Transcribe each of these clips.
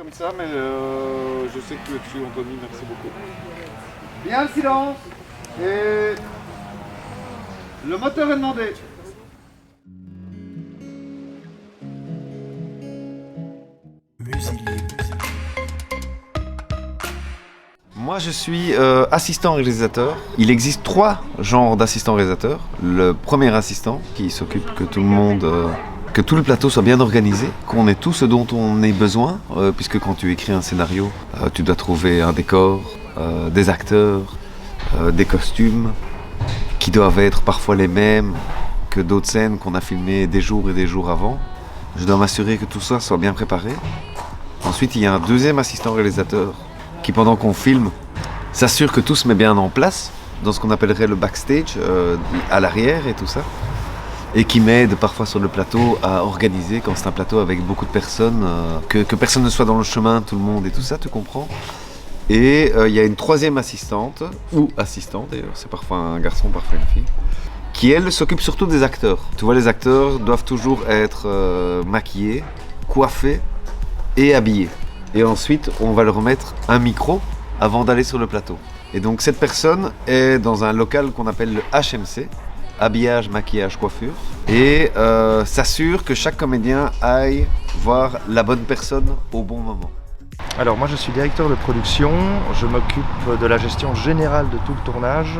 comme ça, mais je sais que tu es dessus, Anthony, merci beaucoup. Bien le silence. Et le moteur est demandé. Moi je suis assistant réalisateur. Il existe 3 genres d'assistants réalisateurs. Le premier assistant qui s'occupe que tout le monde, que tout le plateau soit bien organisé, qu'on ait tout ce dont on ait besoin, puisque quand tu écris un scénario, tu dois trouver un décor, des acteurs, des costumes, qui doivent être parfois les mêmes que d'autres scènes qu'on a filmées des jours et des jours avant. Je dois m'assurer que tout ça soit bien préparé. Ensuite il y a un deuxième assistant réalisateur qui, pendant qu'on filme, s'assure que tout se met bien en place dans ce qu'on appellerait le backstage, à l'arrière et tout ça, et qui m'aide parfois sur le plateau à organiser quand c'est un plateau avec beaucoup de personnes, que personne ne soit dans le chemin, tout le monde et tout ça, tu comprends. Et il y a une troisième assistante, ou assistant d'ailleurs, c'est parfois un garçon, parfois une fille, qui elle s'occupe surtout des acteurs. Tu vois, les acteurs doivent toujours être maquillés, coiffés et habillés. Et ensuite, on va leur mettre un micro avant d'aller sur le plateau. Et donc cette personne est dans un local qu'on appelle le HMC, habillage, maquillage, coiffure, et s'assure que chaque comédien aille voir la bonne personne au bon moment. Alors moi je suis directeur de production, je m'occupe de la gestion générale de tout le tournage.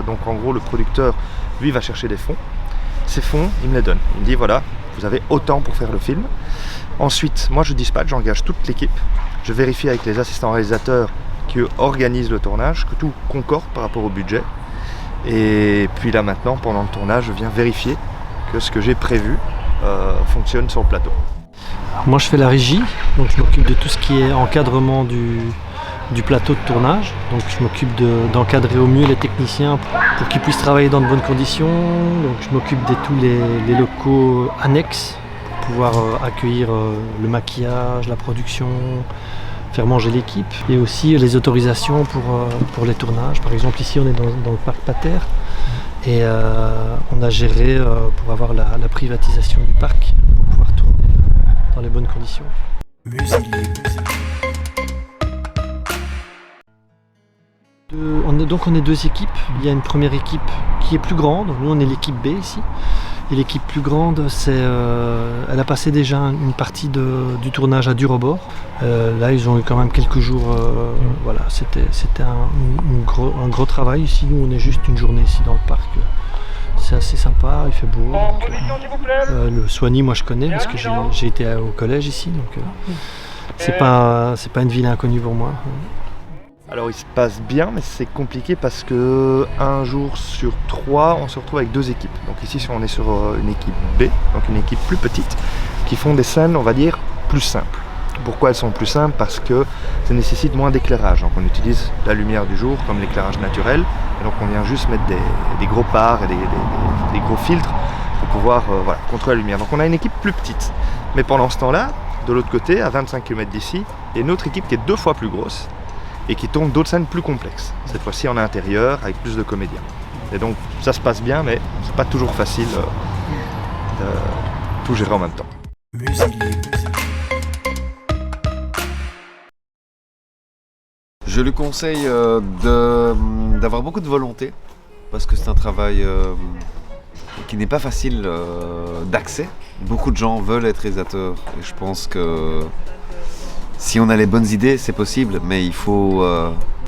Donc en gros le producteur, lui, va chercher des fonds. Ces fonds, il me les donne. Il me dit voilà, vous avez autant pour faire le film. Ensuite, moi je dispatche, j'engage toute l'équipe. Je vérifie avec les assistants réalisateurs qui organisent le tournage, que tout concorde par rapport au budget. Et puis là maintenant, pendant le tournage, je viens vérifier que ce que j'ai prévu fonctionne sur le plateau. Moi je fais la régie, donc je m'occupe de tout ce qui est encadrement du plateau de tournage. Donc je m'occupe d'encadrer au mieux les techniciens pour qu'ils puissent travailler dans de bonnes conditions. Donc je m'occupe de tous les locaux annexes pour pouvoir accueillir le maquillage, la production, faire manger l'équipe. Et aussi les autorisations pour les tournages. Par exemple ici on est dans le parc Pater et on a géré pour avoir la privatisation du parc, pour pouvoir tourner dans les bonnes conditions. On est 2 équipes. Il y a une première équipe qui est plus grande. Nous on est l'équipe B ici. Et l'équipe plus grande, elle a passé déjà une partie du tournage à Durobor. Là ils ont eu quand même quelques jours. Voilà, c'était un gros travail ici. Nous on est juste une journée ici dans le parc. C'est assez sympa, il fait beau. Donc, le Soigny, moi je connais parce que j'ai été au collège ici, donc c'est pas une ville inconnue pour moi. Alors il se passe bien, mais c'est compliqué parce que 1 jour sur 3, on se retrouve avec 2 équipes. Donc ici on est sur une équipe B, donc une équipe plus petite, qui font des scènes, on va dire, plus simples. Pourquoi elles sont plus simples? Parce que ça nécessite moins d'éclairage. Donc on utilise la lumière du jour comme l'éclairage naturel. Et donc on vient juste mettre des gros phares et des gros filtres pour pouvoir voilà, contrôler la lumière. Donc on a une équipe plus petite. Mais pendant ce temps-là, de l'autre côté, à 25 km d'ici, il y a une autre équipe qui est 2 fois plus grosse et qui tourne d'autres scènes plus complexes. Cette fois-ci en intérieur, avec plus de comédiens. Et donc ça se passe bien, mais c'est pas toujours facile de tout gérer en même temps. Je lui conseille d'avoir beaucoup de volonté, parce que c'est un travail qui n'est pas facile d'accès. Beaucoup de gens veulent être réalisateurs, et je pense que si on a les bonnes idées, c'est possible, mais il faut,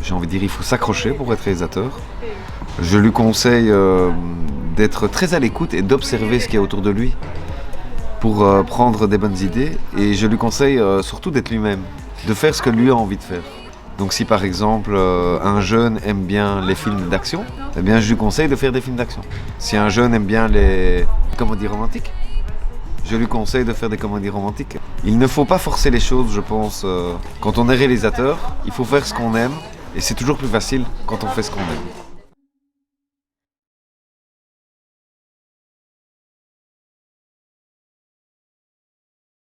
j'ai envie de dire, il faut s'accrocher pour être réalisateur. Je lui conseille d'être très à l'écoute et d'observer ce qu'il y a autour de lui pour prendre des bonnes idées, et je lui conseille surtout d'être lui-même, de faire ce que lui a envie de faire. Donc si par exemple un jeune aime bien les films d'action, eh bien je lui conseille de faire des films d'action. Si un jeune aime bien les comédies romantiques, je lui conseille de faire des comédies romantiques. Il ne faut pas forcer les choses, je pense. Quand on est réalisateur, il faut faire ce qu'on aime, et c'est toujours plus facile quand on fait ce qu'on aime.